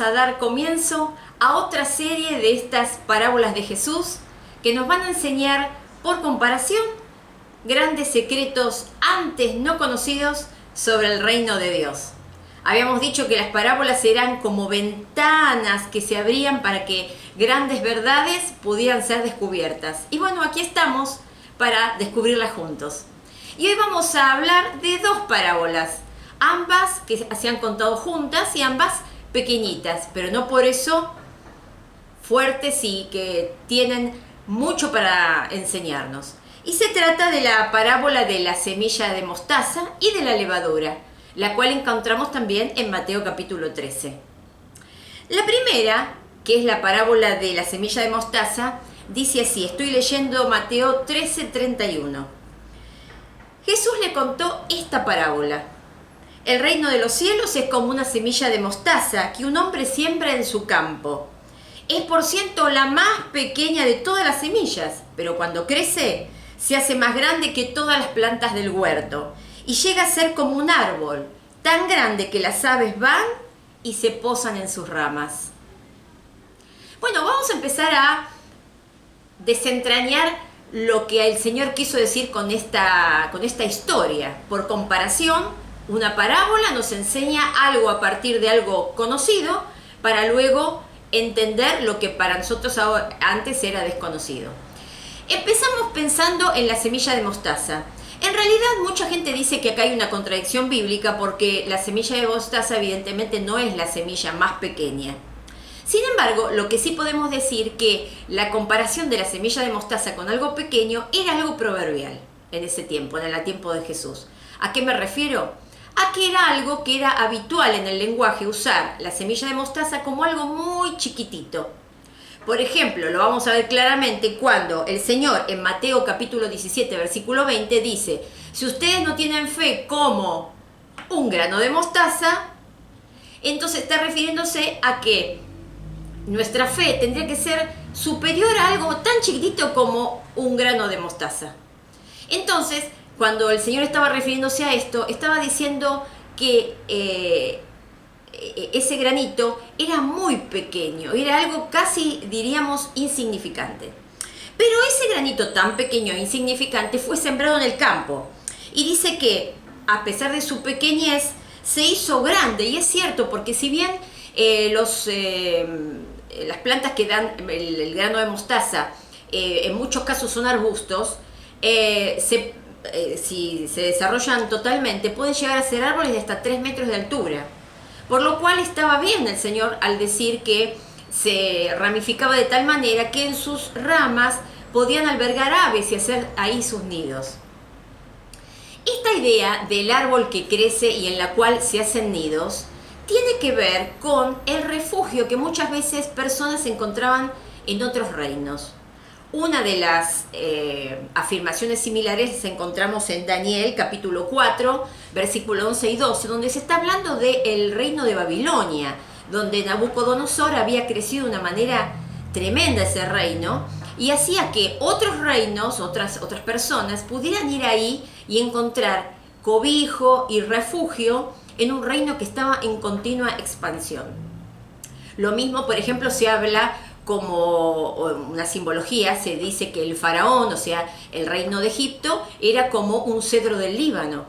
a dar comienzo a otra serie de estas parábolas de Jesús que nos van a enseñar, por comparación, grandes secretos antes no conocidos sobre el reino de Dios. Habíamos dicho que las parábolas eran como ventanas que se abrían para que grandes verdades pudieran ser descubiertas. Y bueno, aquí estamos para descubrirlas juntos. Y hoy vamos a hablar de dos parábolas, ambas que se han contado juntas y ambas pequeñitas, pero no por eso fuertes y que tienen mucho para enseñarnos. Y se trata de la parábola de la semilla de mostaza y de la levadura, la cual encontramos también en Mateo capítulo 13. La primera, que es la parábola de la semilla de mostaza, dice así, estoy leyendo Mateo 13:31. Jesús le contó esta parábola. El reino de los cielos es como una semilla de mostaza que un hombre siembra en su campo. Es por ciento la más pequeña de todas las semillas, pero cuando crece se hace más grande que todas las plantas del huerto y llega a ser como un árbol, tan grande que las aves van y se posan en sus ramas. Bueno, vamos a empezar a desentrañar lo que el Señor quiso decir con esta historia. Por comparación, una parábola nos enseña algo a partir de algo conocido para luego entender lo que para nosotros antes era desconocido. Empezamos pensando en la semilla de mostaza. En realidad mucha gente dice que acá hay una contradicción bíblica porque la semilla de mostaza evidentemente no es la semilla más pequeña. Sin embargo, lo que sí podemos decir que la comparación de la semilla de mostaza con algo pequeño era algo proverbial en ese tiempo, en el tiempo de Jesús. ¿A qué me refiero? A que era algo que era habitual en el lenguaje usar la semilla de mostaza como algo muy chiquitito. Por ejemplo, lo vamos a ver claramente cuando el Señor en Mateo capítulo 17, versículo 20 dice, si ustedes no tienen fe como un grano de mostaza, entonces está refiriéndose a que nuestra fe tendría que ser superior a algo tan chiquitito como un grano de mostaza. Entonces, cuando el Señor estaba refiriéndose a esto, estaba diciendo que ese granito era muy pequeño, era algo casi, diríamos, insignificante. Pero ese granito tan pequeño e insignificante fue sembrado en el campo. Y dice que, a pesar de su pequeñez, se hizo grande. Y es cierto, porque si bien las plantas que dan el grano de mostaza, en muchos casos son arbustos, si se desarrollan totalmente, pueden llegar a ser árboles de hasta 3 metros de altura. Por lo cual estaba bien el Señor al decir que se ramificaba de tal manera que en sus ramas podían albergar aves y hacer ahí sus nidos. Esta idea del árbol que crece y en la cual se hacen nidos tiene que ver con el refugio que muchas veces personas encontraban en otros reinos. Una de las afirmaciones similares la encontramos en Daniel capítulo 4, versículo 11 y 12, donde se está hablando del reino de Babilonia, donde Nabucodonosor había crecido de una manera tremenda ese reino y hacía que otros reinos, otras personas pudieran ir ahí y encontrar cobijo y refugio en un reino que estaba en continua expansión. Lo mismo, por ejemplo, se habla como una simbología, se dice que el faraón, o sea, el reino de Egipto, era como un cedro del Líbano.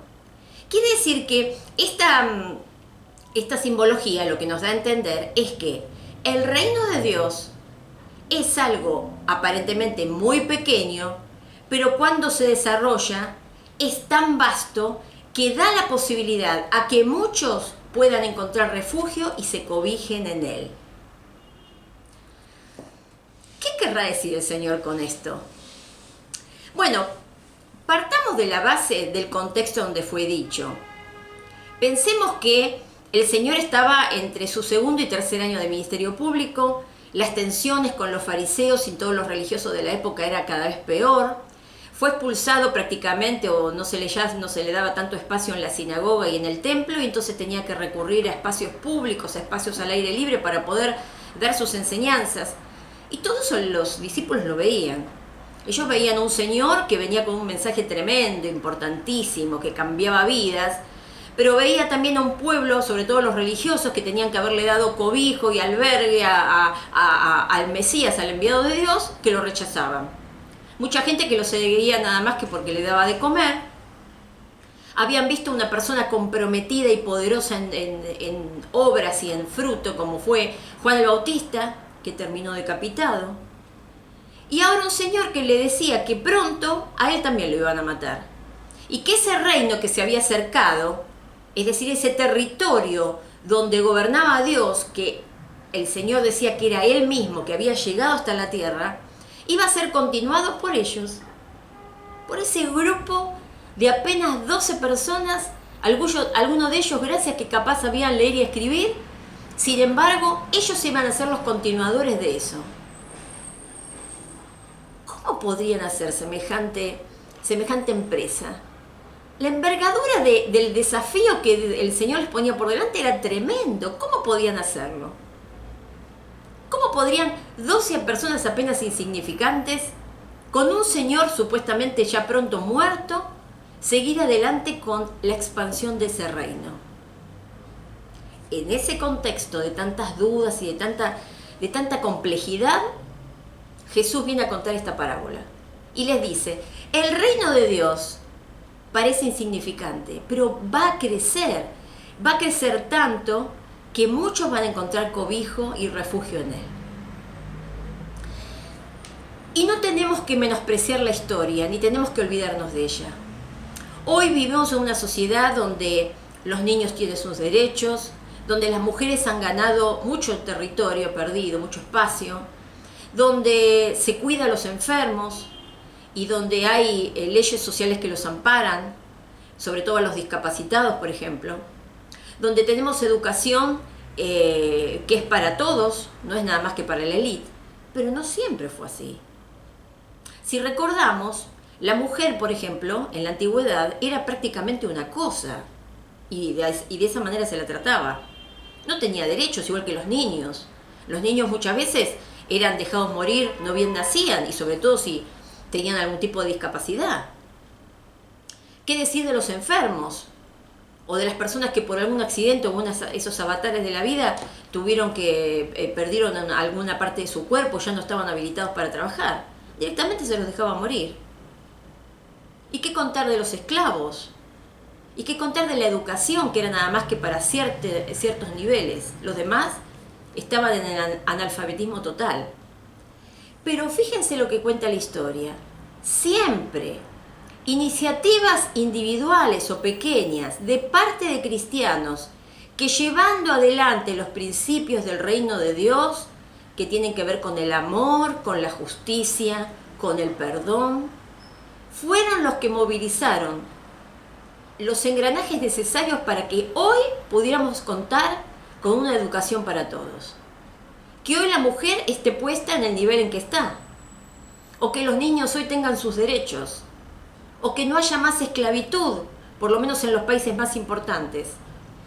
Quiere decir que esta simbología lo que nos da a entender es que el reino de Dios es algo aparentemente muy pequeño, pero cuando se desarrolla es tan vasto que da la posibilidad a que muchos puedan encontrar refugio y se cobijen en él. ¿Qué querrá decir el Señor con esto? Bueno, partamos de la base del contexto donde fue dicho. Pensemos que el Señor estaba entre su segundo y tercer año de ministerio público, las tensiones con los fariseos y todos los religiosos de la época era cada vez peor, fue expulsado prácticamente o no se le daba tanto espacio en la sinagoga y en el templo y entonces tenía que recurrir a espacios públicos, a espacios al aire libre para poder dar sus enseñanzas. Y todo eso los discípulos lo veían. Ellos veían a un Señor que venía con un mensaje tremendo, importantísimo, que cambiaba vidas, pero veía también a un pueblo, sobre todo los religiosos, que tenían que haberle dado cobijo y albergue al Mesías, al enviado de Dios, que lo rechazaban. Mucha gente que lo seguía nada más que porque le daba de comer. Habían visto una persona comprometida y poderosa en obras y en fruto, como fue Juan el Bautista, que terminó decapitado. Y ahora un señor que le decía que pronto a él también lo iban a matar. Y que ese reino que se había acercado, es decir, ese territorio donde gobernaba Dios, que el Señor decía que era Él mismo, que había llegado hasta la tierra, iba a ser continuado por ellos, por ese grupo de apenas 12 personas, algunos de ellos gracias que capaz sabían leer y escribir. Sin embargo, ellos iban a ser los continuadores de eso. ¿Cómo podrían hacer semejante empresa? La envergadura del desafío que el Señor les ponía por delante era tremendo. ¿Cómo podían hacerlo? ¿Cómo podrían 12 personas apenas insignificantes, con un Señor supuestamente ya pronto muerto, seguir adelante con la expansión de ese reino? En ese contexto de tantas dudas y de tanta complejidad, Jesús viene a contar esta parábola y les dice: el reino de Dios parece insignificante, pero va a crecer tanto que muchos van a encontrar cobijo y refugio en él. Y no tenemos que menospreciar la historia, ni tenemos que olvidarnos de ella. Hoy vivimos en una sociedad donde los niños tienen sus derechos, donde las mujeres han ganado mucho territorio perdido, mucho espacio, donde se cuida a los enfermos y donde hay leyes sociales que los amparan, sobre todo a los discapacitados, por ejemplo, donde tenemos educación que es para todos, no es nada más que para la élite, pero no siempre fue así. Si recordamos, la mujer, por ejemplo, en la antigüedad era prácticamente una cosa y de esa manera se la trataba. No tenía derechos, igual que los niños. Los niños muchas veces eran dejados morir, no bien nacían, y sobre todo si tenían algún tipo de discapacidad. ¿Qué decir de los enfermos? O de las personas que por algún accidente o esos avatares de la vida perdieron alguna parte de su cuerpo, ya no estaban habilitados para trabajar. Directamente se los dejaba morir. ¿Y qué contar de los esclavos? ¿Y qué contar de la educación, que era nada más que para ciertos niveles? Los demás estaban en el analfabetismo total. Pero fíjense lo que cuenta la historia. Siempre iniciativas individuales o pequeñas de parte de cristianos que, llevando adelante los principios del reino de Dios, que tienen que ver con el amor, con la justicia, con el perdón, fueron los que movilizaron los engranajes necesarios para que hoy pudiéramos contar con una educación para todos. Que hoy la mujer esté puesta en el nivel en que está. O que los niños hoy tengan sus derechos. O que no haya más esclavitud, por lo menos en los países más importantes.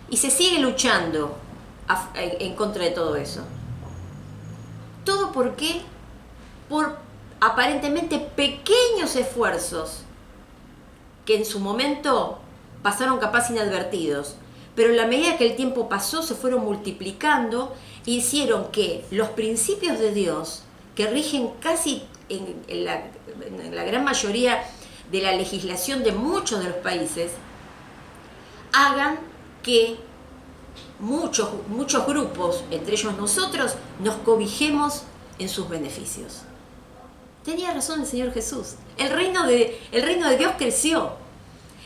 Y se sigue luchando en contra de todo eso. ¿Todo por qué? Por aparentemente pequeños esfuerzos que en su momento pasaron capaz inadvertidos, pero en la medida que el tiempo pasó se fueron multiplicando e hicieron que los principios de Dios, que rigen casi en la gran mayoría de la legislación de muchos de los países, hagan que muchos grupos, entre ellos nosotros, nos cobijemos en sus beneficios. Tenía razón el Señor Jesús. El reino de Dios creció.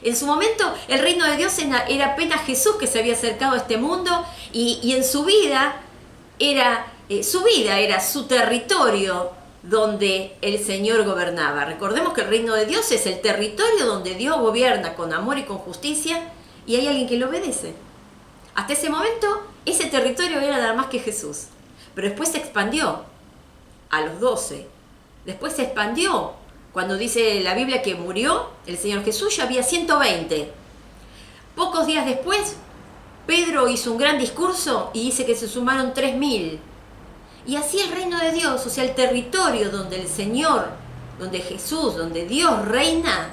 En su momento, el reino de Dios era apenas Jesús, que se había acercado a este mundo, y en su vida era su territorio donde el Señor gobernaba. Recordemos que el reino de Dios es el territorio donde Dios gobierna con amor y con justicia, y hay alguien que lo obedece. Hasta ese momento, ese territorio era nada más que Jesús. Pero después se expandió a los 12. Después se expandió. Cuando dice la Biblia que murió el Señor Jesús, ya había 120. Pocos días después, Pedro hizo un gran discurso y dice que se sumaron 3.000. Y así el reino de Dios, o sea, el territorio donde el Señor, donde Jesús, donde Dios reina,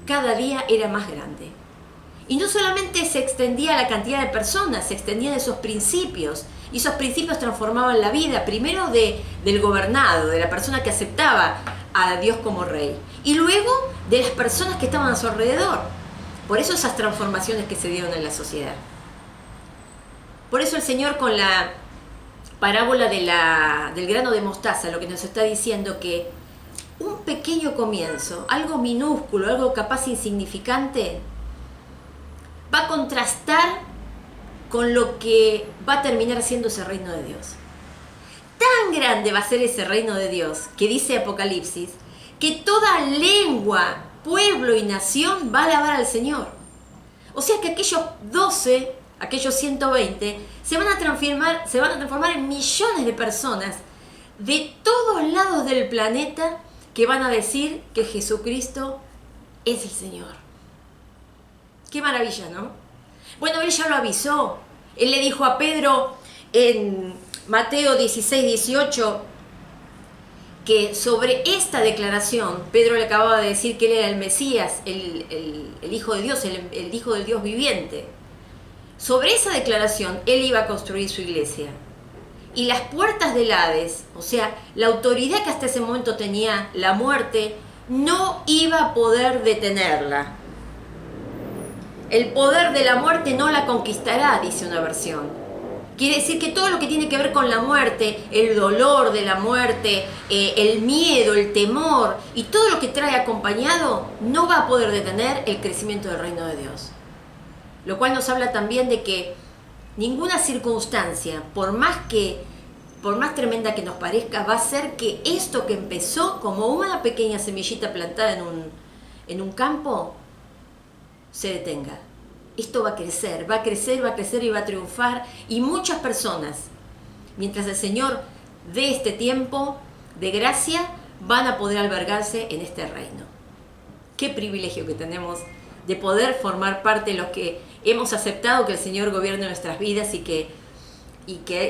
cada día era más grande. Y no solamente se extendía a la cantidad de personas, se extendían esos principios. Y esos principios transformaban la vida, primero del gobernado, de la persona que aceptaba a Dios como rey. Y luego de las personas que estaban a su alrededor. Por eso esas transformaciones que se dieron en la sociedad. Por eso el Señor, con la parábola del grano de mostaza, lo que nos está diciendo, que un pequeño comienzo, algo minúsculo, algo capaz insignificante, va a contrastar con lo que va a terminar siendo ese reino de Dios. Tan grande va a ser ese reino de Dios, que dice Apocalipsis, que toda lengua, pueblo y nación va a alabar al Señor. O sea que aquellos 12, aquellos 120, se van a transformar en millones de personas de todos lados del planeta que van a decir que Jesucristo es el Señor. Qué maravilla, ¿no? Bueno, Él ya lo avisó. Él le dijo a Pedro en Mateo 16, 18, que sobre esta declaración, Pedro le acababa de decir que Él era el Mesías, el Hijo de Dios, el Hijo del Dios viviente. Sobre esa declaración, Él iba a construir su iglesia. Y las puertas del Hades, o sea, la autoridad que hasta ese momento tenía la muerte, no iba a poder detenerla. El poder de la muerte no la conquistará, dice una versión. Quiere decir que todo lo que tiene que ver con la muerte, el dolor de la muerte, el miedo, el temor y todo lo que trae acompañado, no va a poder detener el crecimiento del reino de Dios. Lo cual nos habla también de que ninguna circunstancia, por más tremenda que nos parezca, va a hacer que esto que empezó como una pequeña semillita plantada en un campo, se detenga. Esto va a crecer, va a crecer, va a crecer y va a triunfar. Y muchas personas, mientras el Señor dé este tiempo de gracia, van a poder albergarse en este reino. Qué privilegio que tenemos de poder formar parte de los que hemos aceptado que el Señor gobierne nuestras vidas y que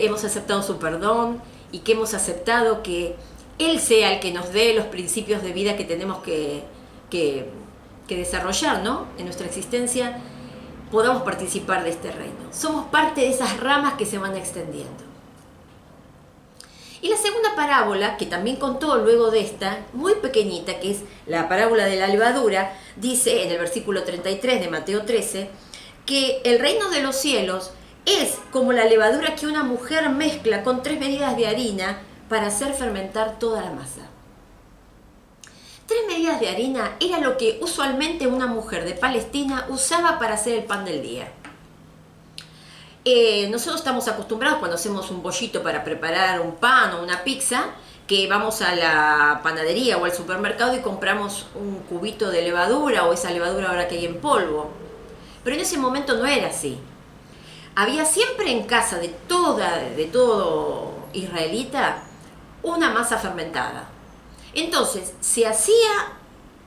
hemos aceptado su perdón y que hemos aceptado que Él sea el que nos dé los principios de vida que tenemos que desarrollar, ¿no? En nuestra existencia podamos participar de este reino. Somos parte de esas ramas que se van extendiendo. Y la segunda parábola, que también contó luego de esta, muy pequeñita, que es la parábola de la levadura, dice en el versículo 33 de Mateo 13, que el reino de los cielos es como la levadura que una mujer mezcla con 3 medidas de harina para hacer fermentar toda la masa. 3 medidas de harina era lo que usualmente una mujer de Palestina usaba para hacer el pan del día. Nosotros estamos acostumbrados cuando hacemos un bollito para preparar un pan o una pizza, que vamos a la panadería o al supermercado y compramos un cubito de levadura o esa levadura ahora que hay en polvo. Pero en ese momento no era así. Había siempre en casa de todo israelita una masa fermentada. Entonces se hacía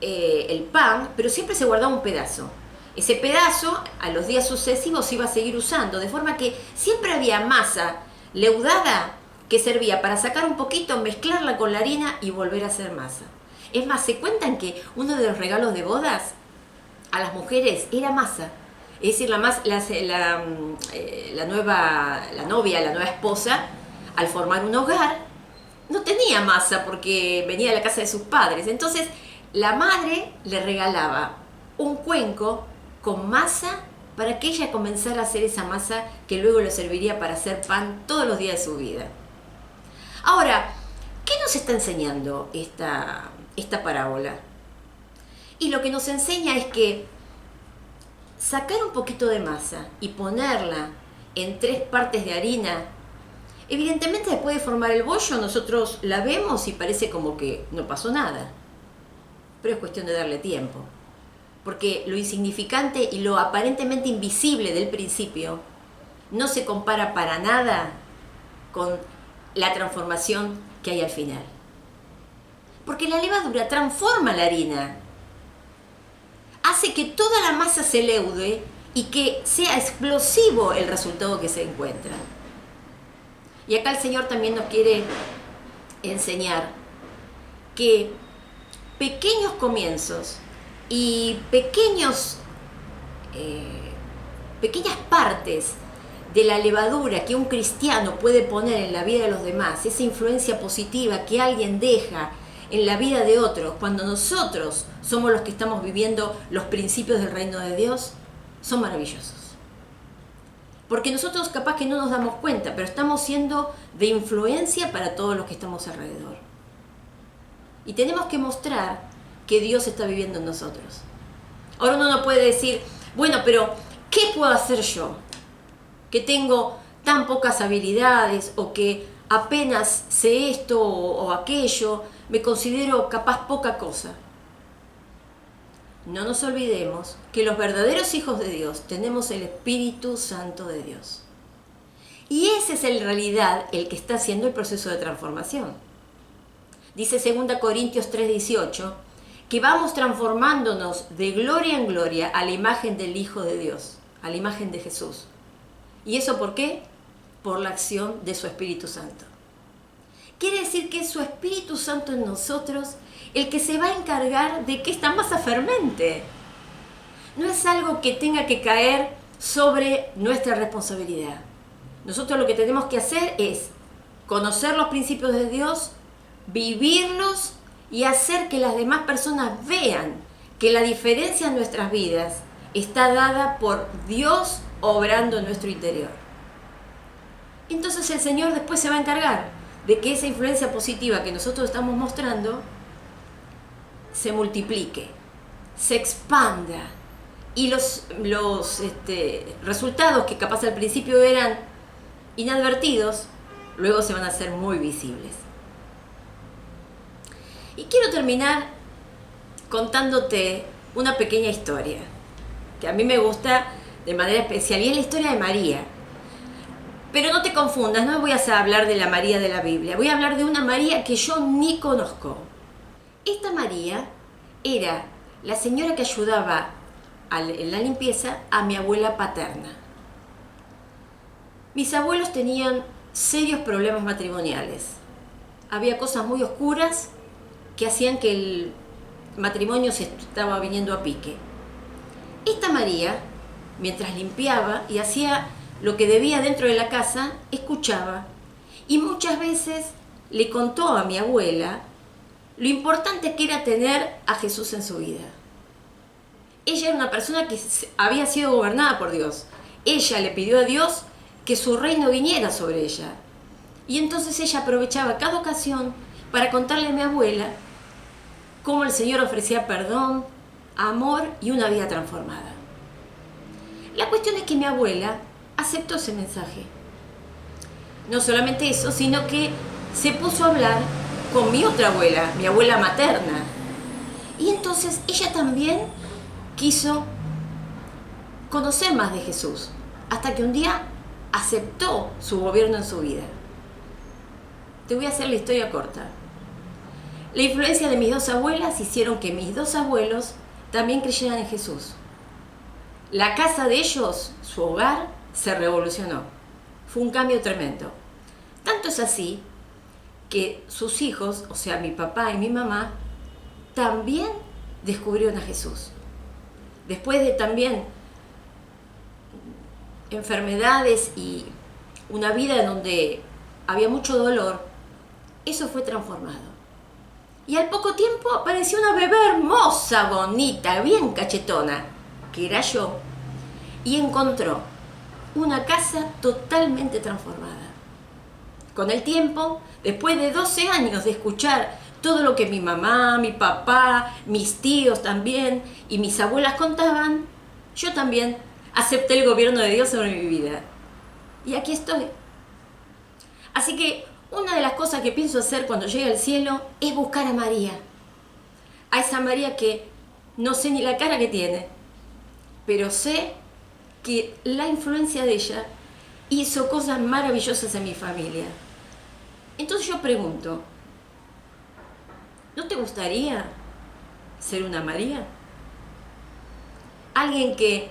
el pan, pero siempre se guardaba un pedazo. Ese pedazo a los días sucesivos se iba a seguir usando, de forma que siempre había masa leudada que servía para sacar un poquito, mezclarla con la harina y volver a hacer masa. Es más, se cuentan que uno de los regalos de bodas a las mujeres era masa. Es decir, la novia, la nueva esposa, al formar un hogar, no tenía masa porque venía de la casa de sus padres. Entonces, la madre le regalaba un cuenco con masa para que ella comenzara a hacer esa masa que luego le serviría para hacer pan todos los días de su vida. Ahora, ¿qué nos está enseñando esta parábola? Y lo que nos enseña es que sacar un poquito de masa y ponerla en 3 partes de harina, evidentemente después de formar el bollo nosotros la vemos y parece como que no pasó nada. Pero es cuestión de darle tiempo. Porque lo insignificante y lo aparentemente invisible del principio no se compara para nada con la transformación que hay al final. Porque la levadura transforma la harina, hace que toda la masa se leude y que sea explosivo el resultado que se encuentra. Y acá el Señor también nos quiere enseñar que pequeños comienzos y pequeños pequeñas partes de la levadura que un cristiano puede poner en la vida de los demás, esa influencia positiva que alguien deja en la vida de otros, cuando nosotros somos los que estamos viviendo los principios del reino de Dios, son maravillosos. Porque nosotros capaz que no nos damos cuenta, pero estamos siendo de influencia para todos los que estamos alrededor. Y tenemos que mostrar que Dios está viviendo en nosotros. Ahora uno no puede decir, bueno, pero ¿qué puedo hacer yo? Que tengo tan pocas habilidades o que apenas sé esto o aquello, me considero capaz poca cosa. No nos olvidemos que los verdaderos hijos de Dios tenemos el Espíritu Santo de Dios. Y ese es en realidad el que está haciendo el proceso de transformación. Dice 2 Corintios 3:18 que vamos transformándonos de gloria en gloria a la imagen del Hijo de Dios, a la imagen de Jesús. ¿Y eso por qué? Por la acción de su Espíritu Santo. Quiere decir que es su Espíritu Santo en nosotros el que se va a encargar de que esta masa fermente. No es algo que tenga que caer sobre nuestra responsabilidad. Nosotros lo que tenemos que hacer es conocer los principios de Dios, vivirlos y hacer que las demás personas vean que la diferencia en nuestras vidas está dada por Dios obrando en nuestro interior. Entonces el Señor después se va a encargar de que esa influencia positiva que nosotros estamos mostrando se multiplique, se expanda y los resultados que capaz al principio eran inadvertidos, luego se van a hacer muy visibles. Y quiero terminar contándote una pequeña historia que a mí me gusta de manera especial, y es la historia de María. Pero no te confundas, no voy a hablar de la María de la Biblia, voy a hablar de una María que yo ni conozco. Esta María era la señora que ayudaba en la limpieza a mi abuela paterna. Mis abuelos tenían serios problemas matrimoniales. Había cosas muy oscuras que hacían que el matrimonio se estaba viniendo a pique. Esta María, mientras limpiaba y hacía lo que debía dentro de la casa, escuchaba y muchas veces le contó a mi abuela lo importante que era tener a Jesús en su vida. Ella era una persona que había sido gobernada por Dios. Ella le pidió a Dios que su reino viniera sobre ella. Y entonces ella aprovechaba cada ocasión para contarle a mi abuela cómo el Señor ofrecía perdón, amor y una vida transformada. La cuestión es que mi abuela aceptó ese mensaje. No solamente eso, sino que se puso a hablar con mi otra abuela, mi abuela materna. Y entonces ella también quiso conocer más de Jesús, hasta que un día aceptó su gobierno en su vida. Te voy a hacer la historia corta. La influencia de mis dos abuelas hicieron que mis dos abuelos también creyeran en Jesús. La casa de ellos, su hogar, se revolucionó. Fue un cambio tremendo. Tanto es así que sus hijos, o sea, mi papá y mi mamá, también descubrieron a Jesús. Después de también enfermedades y una vida en donde había mucho dolor, eso fue transformado. Y al poco tiempo apareció una bebé hermosa, bonita, bien cachetona, que era yo, y encontró una casa totalmente transformada. Con el tiempo, después de 12 años de escuchar todo lo que mi mamá, mi papá, mis tíos también y mis abuelas contaban, yo también acepté el gobierno de Dios sobre mi vida. Y aquí estoy. Así que una de las cosas que pienso hacer cuando llegue al cielo es buscar a María. A esa María que no sé ni la cara que tiene, pero sé que la influencia de ella hizo cosas maravillosas en mi familia. Entonces yo pregunto, ¿no te gustaría ser una María? Alguien que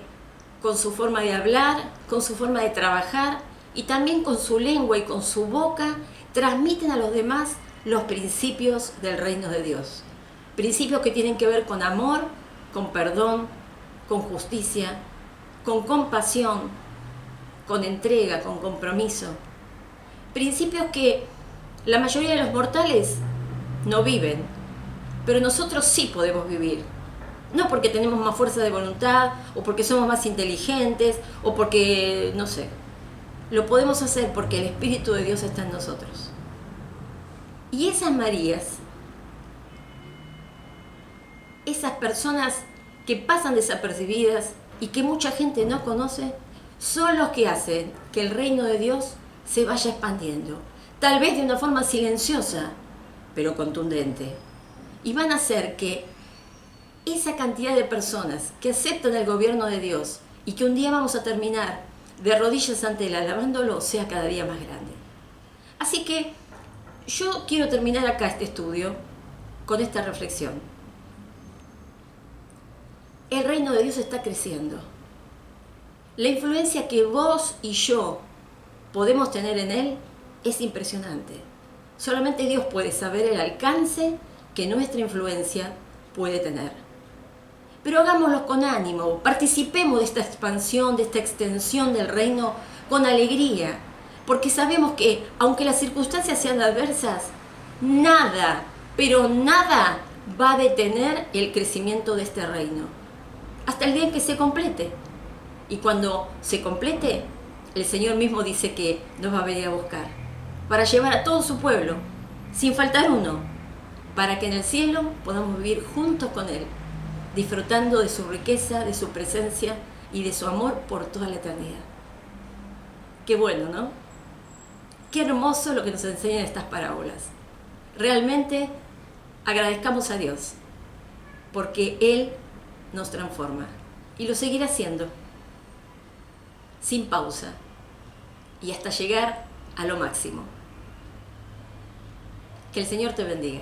con su forma de hablar, con su forma de trabajar y también con su lengua y con su boca transmiten a los demás los principios del reino de Dios. Principios que tienen que ver con amor, con perdón, con justicia, con compasión, con entrega, con compromiso. Principios que la mayoría de los mortales no viven, pero nosotros sí podemos vivir. No porque tenemos más fuerza de voluntad, o porque somos más inteligentes, o porque, no sé. Lo podemos hacer porque el Espíritu de Dios está en nosotros. Y esas Marías, esas personas que pasan desapercibidas y que mucha gente no conoce, son los que hacen que el reino de Dios se vaya expandiendo. Tal vez de una forma silenciosa, pero contundente. Y van a hacer que esa cantidad de personas que aceptan el gobierno de Dios y que un día vamos a terminar de rodillas ante Él alabándolo sea cada día más grande. Así que yo quiero terminar acá este estudio con esta reflexión. El reino de Dios está creciendo. La influencia que vos y yo podemos tener en Él es impresionante. Solamente Dios puede saber el alcance que nuestra influencia puede tener. Pero hagámoslo con ánimo, participemos de esta expansión, de esta extensión del reino con alegría, porque sabemos que, aunque las circunstancias sean adversas, nada, pero nada va a detener el crecimiento de este reino, hasta el día en que se complete. Y cuando se complete, el Señor mismo dice que nos va a venir a buscar, para llevar a todo su pueblo, sin faltar uno, para que en el cielo podamos vivir juntos con Él, disfrutando de su riqueza, de su presencia y de su amor por toda la eternidad. Qué bueno, ¿no? Qué hermoso lo que nos enseñan estas parábolas. Realmente agradezcamos a Dios, porque Él nos transforma y lo seguirá haciendo, sin pausa y hasta llegar a lo máximo. Que el Señor te bendiga.